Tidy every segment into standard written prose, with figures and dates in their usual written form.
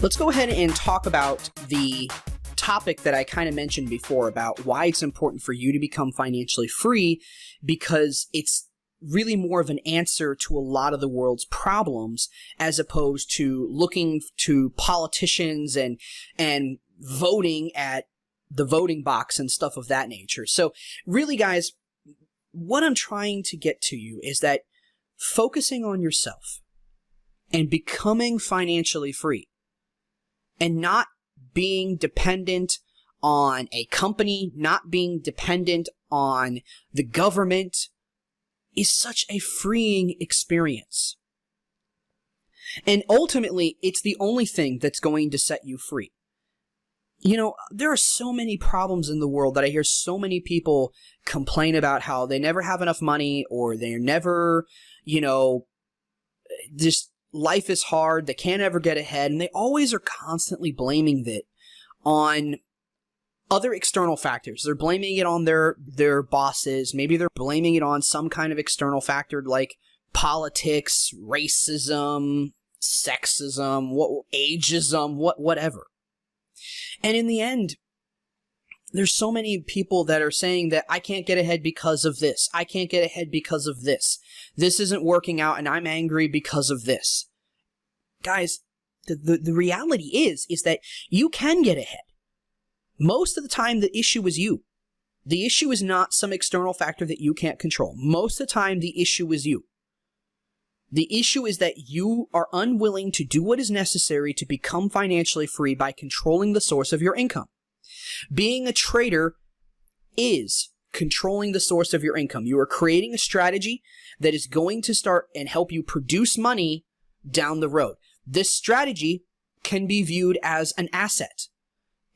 Let's go ahead and talk about the topic that I kind of mentioned before about why it's important for you to become financially free, because it's really more of an answer to a lot of the world's problems as opposed to looking to politicians and voting at the voting box and stuff of that nature. So really, guys, what I'm trying to get to you is that focusing on yourself and becoming financially free and not being dependent on a company, not being dependent on the government is such a freeing experience. And ultimately, it's the only thing that's going to set you free. You know, there are so many problems in the world that I hear so many people complain about how they never have enough money, or they're never, just life is hard, they can't ever get ahead, and they always are constantly blaming it on other external factors. They're blaming it on their bosses. Maybe they're blaming it on some kind of external factor like politics, racism, sexism, ageism, whatever. And in the end, there's so many people that are saying that I can't get ahead because of this. I can't get ahead because of this. This isn't working out and I'm angry because of this. Guys, the reality is that you can get ahead. Most of the time, the issue is you. The issue is not some external factor that you can't control. Most of the time, the issue is you. The issue is that you are unwilling to do what is necessary to become financially free by controlling the source of your income. Being a trader is controlling the source of your income. You are creating a strategy that is going to start and help you produce money down the road. This strategy can be viewed as an asset.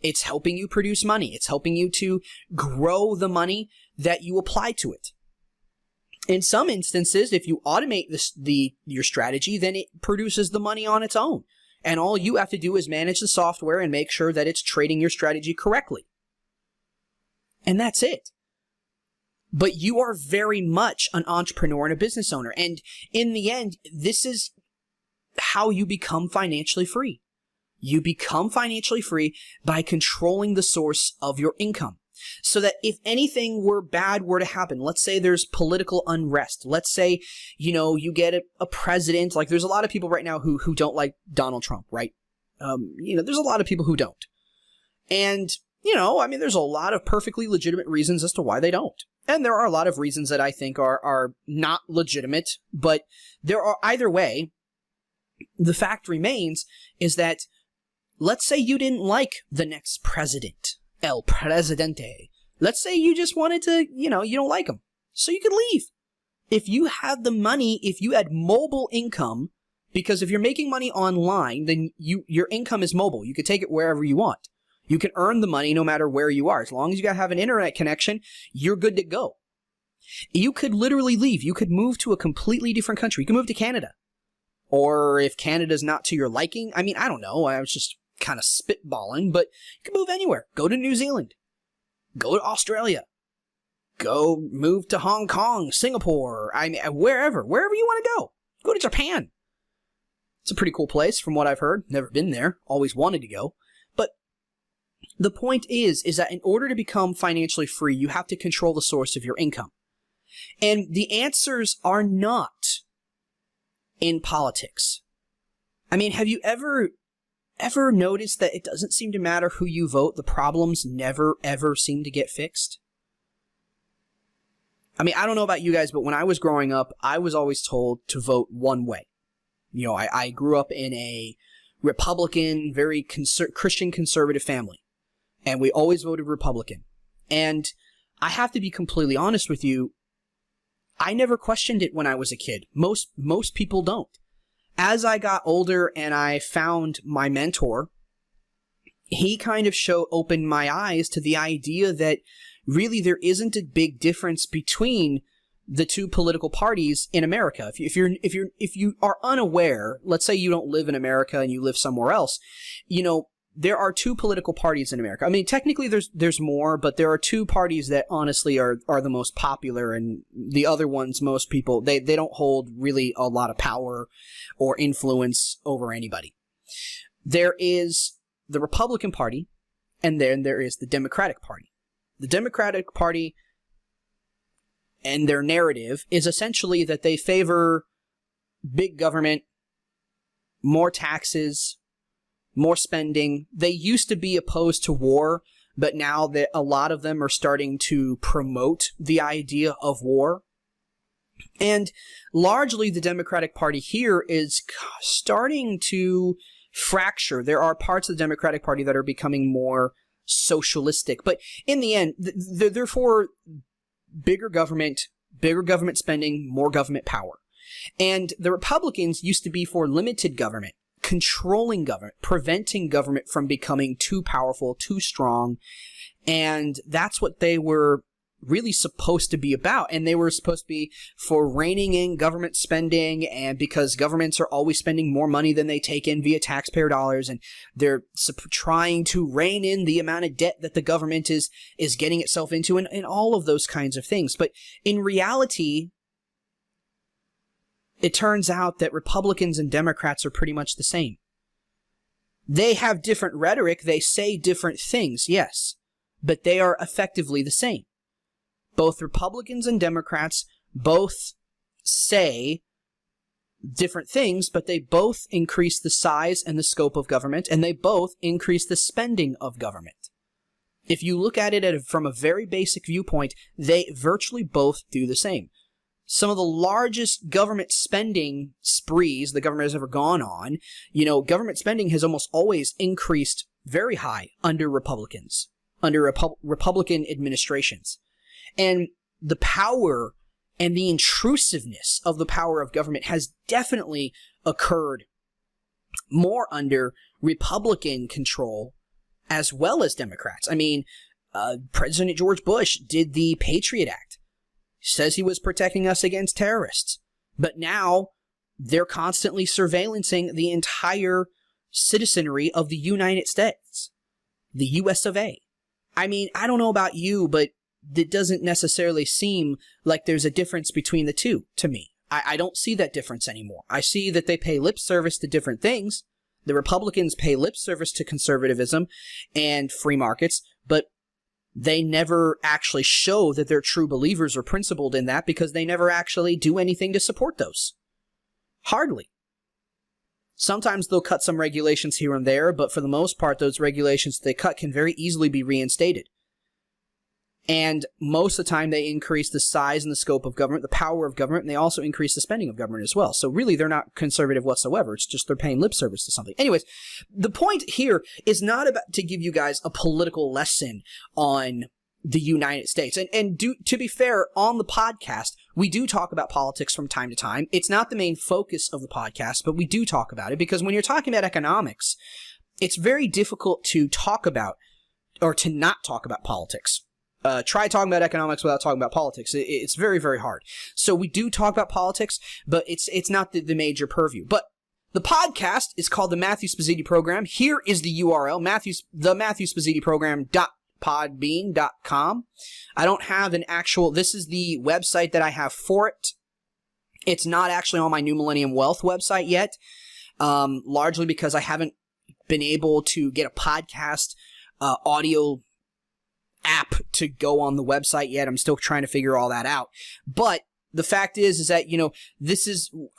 It's helping you produce money. It's helping you to grow the money that you apply to it. In some instances, if you automate your strategy, then it produces the money on its own. And all you have to do is manage the software and make sure that it's trading your strategy correctly. And that's it. But you are very much an entrepreneur and a business owner. And in the end, this is how you become financially free. You become financially free by controlling the source of your income. So that if anything bad were to happen, let's say there's political unrest, let's say, you get a president, like there's a lot of people right now who don't like Donald Trump, right? There's a lot of people who don't. And, there's a lot of perfectly legitimate reasons as to why they don't. And there are a lot of reasons that I think are not legitimate, but there are either way. The fact remains is that let's say you didn't like the next president, El Presidente. Let's say you just wanted to, you don't like him. So you could leave. If you had the money, if you had mobile income, because if you're making money online, then your income is mobile. You could take it wherever you want. You can earn the money no matter where you are. As long as you have an internet connection, you're good to go. You could literally leave. You could move to a completely different country. You can move to Canada. Or if Canada's not to your liking, I don't know. I was just kind of spitballing, but you can move anywhere. Go to New Zealand. Go to Australia. Go move to Hong Kong, Singapore, wherever you want to go. Go to Japan. It's a pretty cool place from what I've heard. Never been there. Always wanted to go. But the point is that in order to become financially free, you have to control the source of your income. And the answers are not in politics. Have you ever noticed that it doesn't seem to matter who you vote, the problems never, ever seem to get fixed? I don't know about you guys, but when I was growing up, I was always told to vote one way. I grew up in a Republican, very Christian conservative family, and we always voted Republican. And I have to be completely honest with you, I never questioned it when I was a kid. Most people don't. As I got older and I found my mentor, he kind of opened my eyes to the idea that really there isn't a big difference between the two political parties in America. If you are unaware, let's say you don't live in America and you live somewhere else, there are two political parties in America. Technically there's more, but there are two parties that honestly are the most popular, and the other ones, most people, they don't hold really a lot of power or influence over anybody. there is the Republican Party, and then there is the Democratic Party. The Democratic Party and their narrative is essentially that they favor big government, more taxes, more spending. They used to be opposed to war, but now that a lot of them are starting to promote the idea of war. And largely the Democratic Party here is starting to fracture. There are parts of the Democratic Party that are becoming more socialistic, but in the end, they're for bigger government spending, more government power. And the Republicans used to be for limited government, controlling government, preventing government from becoming too powerful, too strong. And that's what they were really supposed to be about. And they were supposed to be for reining in government spending, and because governments are always spending more money than they take in via taxpayer dollars, and they're trying to rein in the amount of debt that the government is getting itself into, and all of those kinds of things. But in reality, it turns out that Republicans and Democrats are pretty much the same. They have different rhetoric, they say different things, yes, but they are effectively the same. Both Republicans and Democrats both say different things, but they both increase the size and the scope of government, and they both increase the spending of government. If you look at it from a very basic viewpoint, they virtually both do the same. Some of the largest government spending sprees the government has ever gone on, government spending has almost always increased very high under Republicans, under Republican administrations. And the power and the intrusiveness of the power of government has definitely occurred more under Republican control as well as Democrats. I mean, President George Bush did the Patriot Act. He says he was protecting us against terrorists. But now they're constantly surveillancing the entire citizenry of the United States, the US of A. I mean, I don't know about you, but it doesn't necessarily seem like there's a difference between the two to me. I don't see that difference anymore. I see that they pay lip service to different things. The Republicans pay lip service to conservatism and free markets, but they never actually show that they're true believers or principled in that, because they never actually do anything to support those. Hardly. Sometimes they'll cut some regulations here and there, but for the most part, those regulations they cut can very easily be reinstated. And most of the time, they increase the size and the scope of government, the power of government, and they also increase the spending of government as well. So really, they're not conservative whatsoever. It's just they're paying lip service to something. Anyways, the point here is not about to give you guys a political lesson on the United States. And to be fair, on the podcast, we do talk about politics from time to time. It's not the main focus of the podcast, but we do talk about it, because when you're talking about economics, it's very difficult to talk about or to not talk about politics. Try talking about economics without talking about politics. It's very, very hard. So we do talk about politics, but it's not the major purview. But the podcast is called the Matthew Spositi Program. Here is the URL, the Matthew Spositi Program.podbean.com. I don't have an actual, this is the website that I have for it. It's not actually on my New Millennium Wealth website yet, largely because I haven't been able to get a podcast audio app to go on the website yet. I'm still trying to figure all that out. But the fact is that,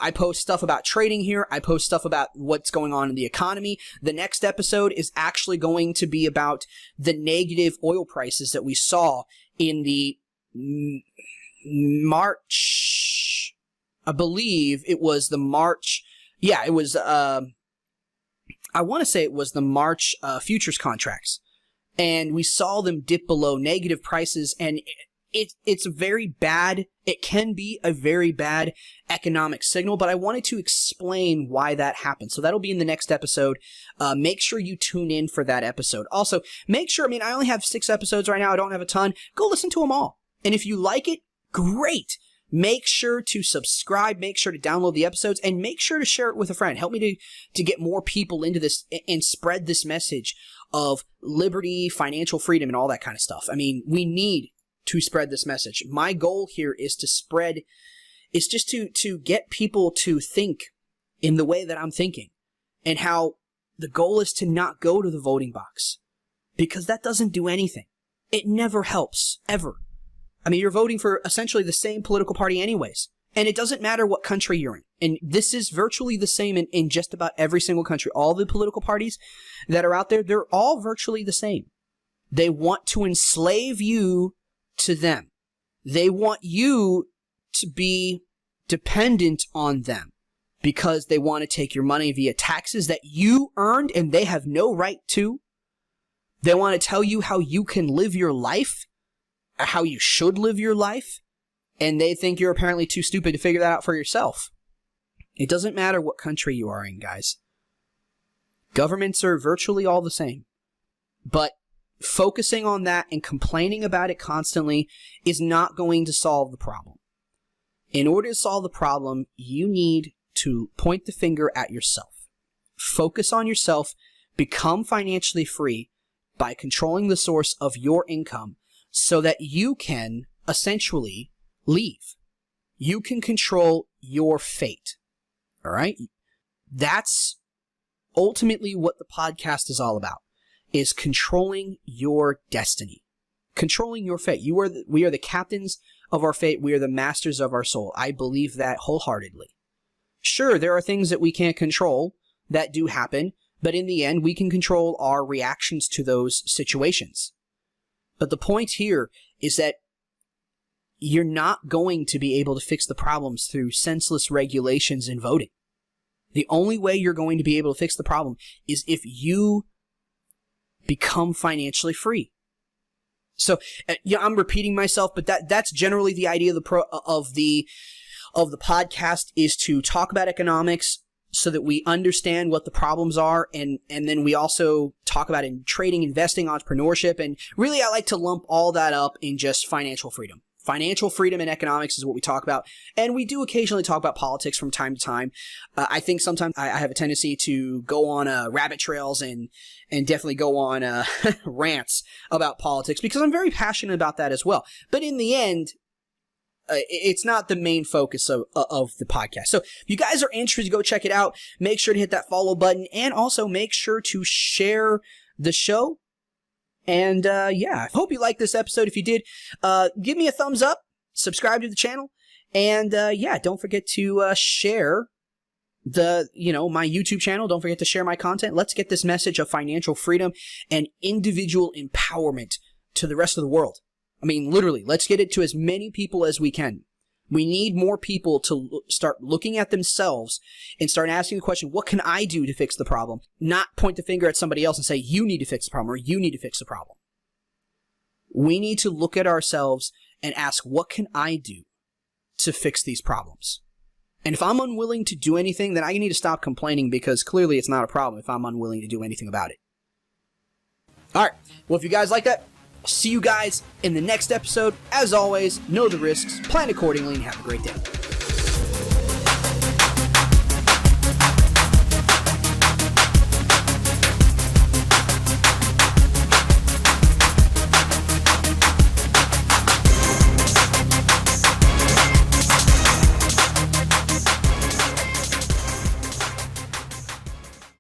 I post stuff about trading here. I post stuff about what's going on in the economy. The next episode is actually going to be about the negative oil prices that we saw in the March, I believe it was the March. Yeah, it was, I want to say it was the March futures contracts. And we saw them dip below negative prices, and it's very bad. It can be a very bad economic signal, but I wanted to explain why that happened. So that'll be in the next episode. Make sure you tune in for that episode. Also, make sure, I only have 6 episodes right now. I don't have a ton. Go listen to them all. And if you like it, great. Make sure to subscribe, make sure to download the episodes, and make sure to share it with a friend. Help me to get more people into this and spread this message of liberty, financial freedom, and all that kind of stuff. We need to spread this message. My goal here is just to get people to think in the way that I'm thinking, and how the goal is to not go to the voting box, because that doesn't do anything. It never helps, ever. I mean, you're voting for essentially the same political party anyways, and it doesn't matter what country you're in. And this is virtually the same in just about every single country. All the political parties that are out there, they're all virtually the same. They want to enslave you to them. They want you to be dependent on them because they want to take your money via taxes that you earned and they have no right to. They want to tell you how you can live your life, how you should live your life, and they think you're apparently too stupid to figure that out for yourself. It doesn't matter what country you are in, guys. Governments are virtually all the same. But focusing on that and complaining about it constantly is not going to solve the problem. In order to solve the problem, you need to point the finger at yourself. Focus on yourself. Become financially free by controlling the source of your income so that you can essentially leave. You can control your fate. All right? That's ultimately what the podcast is all about, is controlling your destiny, controlling your fate. We are the captains of our fate. We are the masters of our soul. I believe that wholeheartedly. Sure, there are things that we can't control that do happen, but in the end, we can control our reactions to those situations. But the point here is that you're not going to be able to fix the problems through senseless regulations and voting. The only way you're going to be able to fix the problem is if you become financially free. So, yeah, I'm repeating myself, but that's generally the idea of the podcast, is to talk about economics so that we understand what the problems are, and then we also talk about in trading, investing, entrepreneurship, and really I like to lump all that up in just financial freedom. Financial freedom and economics is what we talk about, and we do occasionally talk about politics from time to time. I think sometimes I have a tendency to go on rabbit trails and definitely go on rants about politics because I'm very passionate about that as well. But in the end, it's not the main focus of the podcast. So if you guys are interested, go check it out. Make sure to hit that follow button, and also make sure to share the show. And yeah, I hope you liked this episode. If you did, give me a thumbs up, subscribe to the channel, and yeah, don't forget to share my YouTube channel. Don't forget to share my content. Let's get this message of financial freedom and individual empowerment to the rest of the world. I mean, literally, let's get it to as many people as we can. We need more people to start looking at themselves and start asking the question, what can I do to fix the problem? Not point the finger at somebody else and say, you need to fix the problem, or you need to fix the problem. We need to look at ourselves and ask, what can I do to fix these problems? And if I'm unwilling to do anything, then I need to stop complaining, because clearly it's not a problem if I'm unwilling to do anything about it. All right. Well, if you guys like that, I'll see you guys in the next episode. As always, know the risks, plan accordingly, and have a great day.